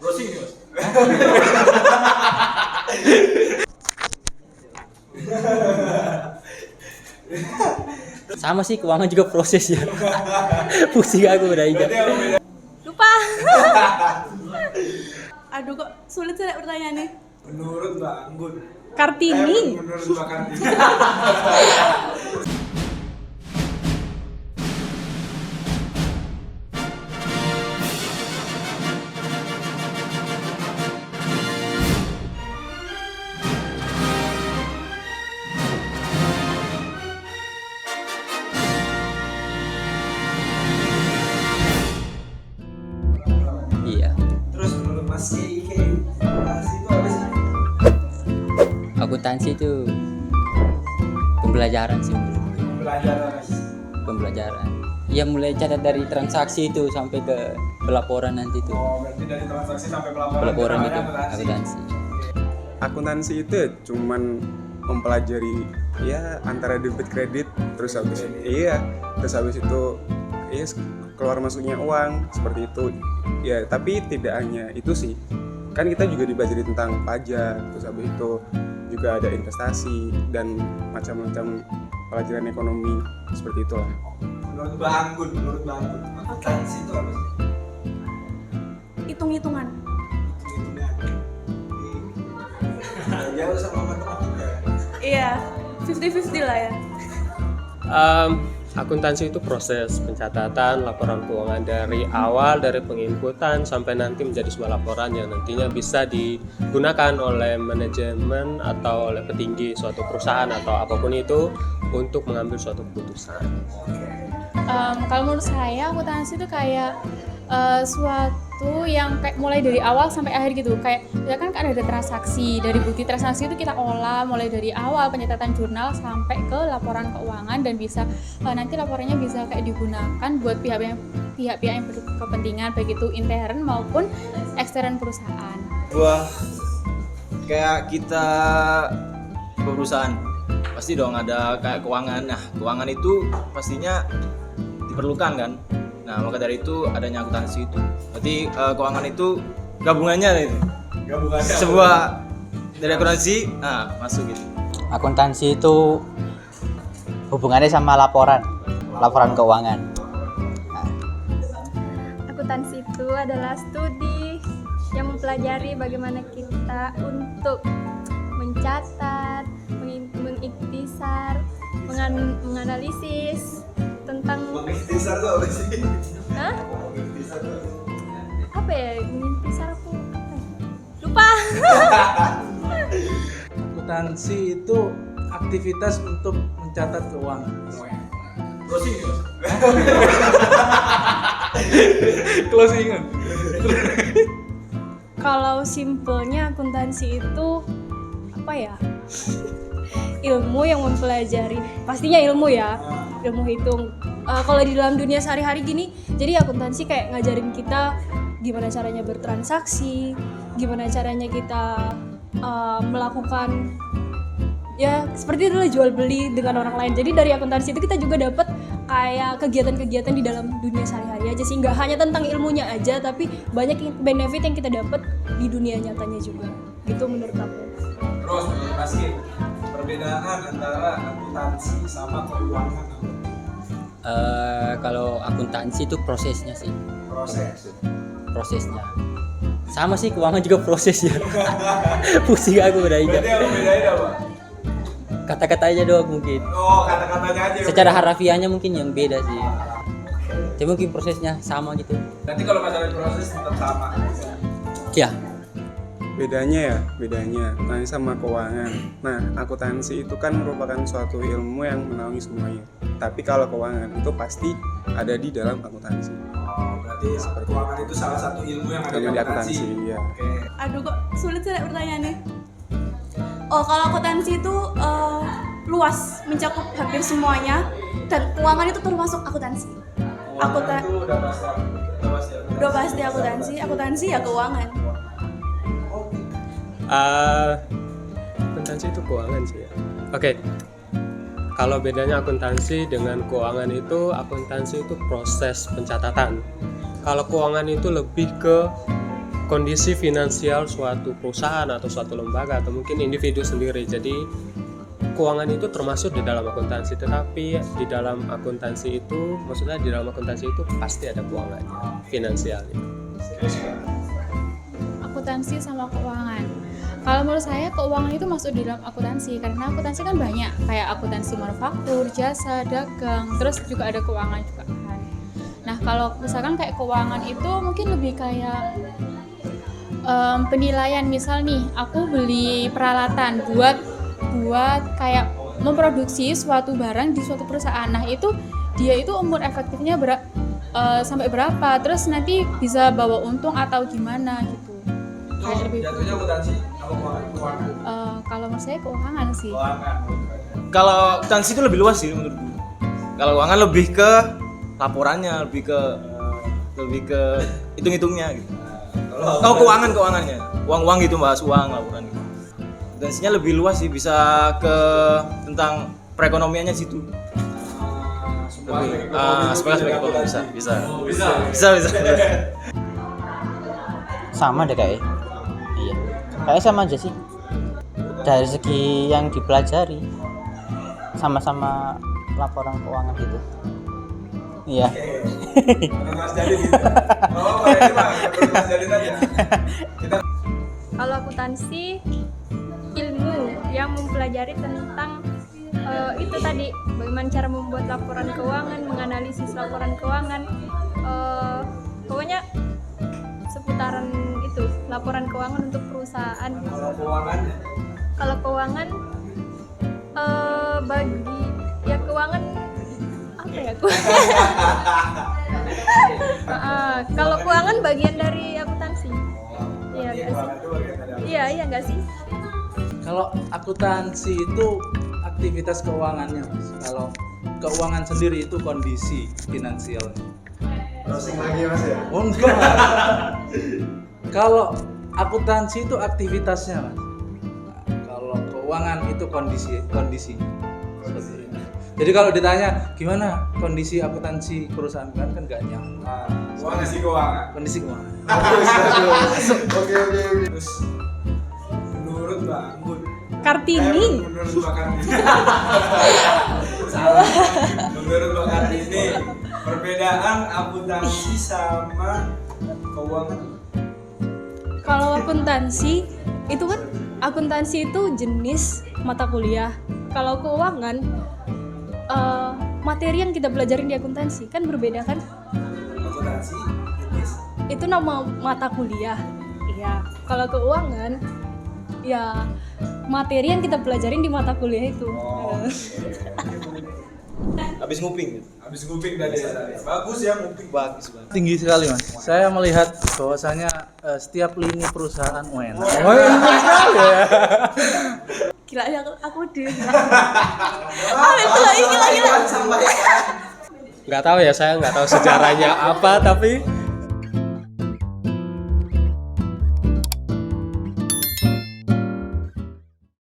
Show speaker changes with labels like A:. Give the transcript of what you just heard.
A: Browsing nih mas.
B: Sama sih, keuangan juga proses ya. Pusing aku udah ingat.
C: Lupa. Aduh kok sulit sih pertanyaannya.
A: Menurut Mbak Anggun.
C: Kartini.
A: Menurut Mbak Kartini.
B: Iya.
A: Terus menurut Mas Ike, akuntansi itu apa sih?
B: Akuntansi itu pembelajaran sih menurut.
A: Pelajaran Mas.
B: Pembelajaran. Ya mulai catat dari transaksi itu sampai ke pelaporan nanti itu.
A: Oh, berarti dari transaksi sampai
B: Pelaporan itu
A: namanya
B: akuntansi.
D: Akuntansi itu ya cuman mempelajari ya antara debit kredit terus habis itu ya keluar masuknya uang seperti itu ya, tapi tidak hanya itu sih, kan kita juga dipelajari tentang pajak, terus habis itu juga ada investasi dan macam-macam pelajaran ekonomi seperti itulah.
A: Menurut Mbak Anggun, akuntansi itu apa sih?
C: Hitung-hitungan.
A: Hitung-hitungan. Jauh sama matematika ya?
C: Iya, 50-50 lah ya.
E: Akuntansi itu proses pencatatan laporan keuangan dari awal, dari penginputan sampai nanti menjadi sebuah laporan yang nantinya bisa digunakan oleh manajemen atau oleh petinggi suatu perusahaan atau apapun itu untuk mengambil suatu keputusan.
F: Kalau menurut saya akuntansi itu kayak suatu yang kayak mulai dari awal sampai akhir gitu, kayak ya kan ada transaksi, dari bukti transaksi itu kita olah mulai dari awal pencatatan jurnal sampai ke laporan keuangan, dan bisa nanti laporannya bisa kayak digunakan buat pihak-pihak yang berkepentingan baik itu intern maupun ekstern perusahaan.
G: Wah, kayak kita perusahaan pasti dong ada kayak keuangan. Nah, keuangan itu pastinya diperlukan kan. Nah, maka dari itu adanya akuntansi itu. Berarti keuangan itu gabungannya itu.
A: Gabungannya
G: Sebuah dari akuntansi, masuk gitu.
B: Akuntansi itu hubungannya sama laporan keuangan.
H: Akuntansi itu adalah studi yang mempelajari bagaimana kita untuk mencatat, mengikhtisar, menganalisis tentang
A: mengikhtisar itu apa sih?
H: Hah?
A: Mengikhtisar itu
H: Apa ya? Mengikhtisar aku apa ya?
C: Lupa.
I: Akuntansi itu aktivitas untuk mencatat keuangan.
A: browsing nih mas.
I: Closingan.
C: Kalau simpelnya akuntansi itu apa ya? Ilmu yang mempelajari, pastinya ilmu ya, ilmu hitung. Kalau di dalam dunia sehari-hari gini, jadi akuntansi kayak ngajarin kita gimana caranya bertransaksi, gimana caranya kita melakukan ya seperti itulah jual beli dengan orang lain. Jadi dari akuntansi itu kita juga dapat kayak kegiatan-kegiatan di dalam dunia sehari-hari aja sih, nggak hanya tentang ilmunya aja, tapi banyak benefit yang kita dapat di dunia nyatanya juga. Gitu menurut aku.
A: Terus menurut Mas Ike, perbedaan antara akuntansi sama keuangan apa?
B: Kalau akuntansi itu prosesnya sih. Prosesnya. Sama sih, keuangan juga proses ya. Pusing aku udah ingat.
A: Berarti apa bedanya apa?
B: Kata-katanya doang mungkin.
A: Oh, kata-katanya aja.
B: Secara harafiahnya mungkin yang beda sih. Tapi mungkin prosesnya sama gitu.
A: Nanti kalau masalah proses tetap sama.
B: Ya.
D: Bedanya akuntansi sama keuangan. Nah, akuntansi itu kan merupakan suatu ilmu yang menaungi semuanya. Tapi kalau keuangan itu pasti ada di dalam akuntansi.
A: Oh, berarti keuangan itu salah satu ilmu yang ada di akuntansi.
D: Ya.
A: Oke.
C: Aduh kok sulit sih pertanyaannya. Oh, kalau akuntansi itu luas, mencakup hampir semuanya, dan keuangan itu termasuk akuntansi.
A: Keuangan itu udah pasti.
C: Udah pasti akuntansi ya keuangan.
E: Akuntansi itu keuangan sih ya. Oke. Kalau bedanya akuntansi dengan keuangan itu, akuntansi itu proses pencatatan. Kalau keuangan itu lebih ke kondisi finansial suatu perusahaan atau suatu lembaga atau mungkin individu sendiri. Jadi keuangan itu termasuk di dalam akuntansi, tetapi di dalam akuntansi itu, maksudnya di dalam akuntansi itu pasti ada keuangannya, finansial.
F: Akuntansi sama keuangan. Kalau menurut saya keuangan itu masuk di dalam akuntansi, karena akuntansi kan banyak, kayak akuntansi manufaktur, jasa, dagang, terus juga ada keuangan juga kan. Nah kalau misalkan kayak keuangan itu mungkin lebih kayak penilaian, misal nih aku beli peralatan buat kayak memproduksi suatu barang di suatu perusahaan. Nah itu dia itu umur efektifnya sampai berapa, terus nanti bisa bawa untung atau gimana gitu.
A: Itu jatuhnya akuntansi apa keuangan?
F: Kalau menurut saya keuangan sih.
A: Keuangan.
G: Kalau akuntansi itu lebih luas sih menurutku. Kalau keuangan lebih ke laporannya, lebih ke hitung-hitungnya gitu. Kalau keuangannya, uang gitu, bahas uang, laporan gitu. Akuntansinya lebih luas sih, bisa ke tentang perekonomiannya situ. Aspek ekonomi bisa.
B: Sama deh kayak. Iya. Kayak sama aja sih. Dari segi yang dipelajari sama-sama laporan keuangan gitu. Iya.
A: Mas Jalil gitu. Oh, ini mah Mas Jalil aja.
H: Kalau akuntansi ilmu yang mempelajari tentang itu tadi, bagaimana cara membuat laporan keuangan, menganalisis laporan keuangan, pokoknya seputaran itu, laporan keuangan untuk perusahaan. Kalau keuangan bagi ya keuangan apa ya? Kalau keuangan bagian dari akuntansi. Iya nggak sih? Iya nggak sih?
I: Kalau akuntansi itu aktivitas keuangannya, Mas. Kalau keuangan sendiri itu kondisi finansialnya.
A: Browsing lagi Mas ya?
I: Oh enggak. Kalau akuntansi itu aktivitasnya, Mas. Kalau keuangan itu kondisinya. Seperti itu. Jadi kalau ditanya gimana kondisi akuntansi perusahaan kan nggak nyambung.
A: Kondisi keuangan.
I: Kondisi keuangan.
A: Oke. Terus menurut Mbak Anggun
C: Kartini.
A: menurut Mbak Kartini. Menurut Mbak Kartini, perbedaan akuntansi sama keuangan.
C: Kalau akuntansi itu kan, akuntansi itu jenis mata kuliah. Kalau keuangan materi yang kita pelajarin di akuntansi kan berbeda kan?
A: Akuntansi jenis
C: Itu nama mata kuliah. Iya. Kalau keuangan ya materi yang kita pelajarin di mata kuliah itu.
G: Habis nguping.
A: habis nguping tadi ya. Bagus ya nguping.
G: Bagus banget.
I: Tinggi sekali, Mas. Saya melihat bahwasanya setiap lini perusahaan enak.
C: Gila ya aku deh. Gila.
E: Nggak tahu ya, saya nggak tahu sejarahnya apa, tapi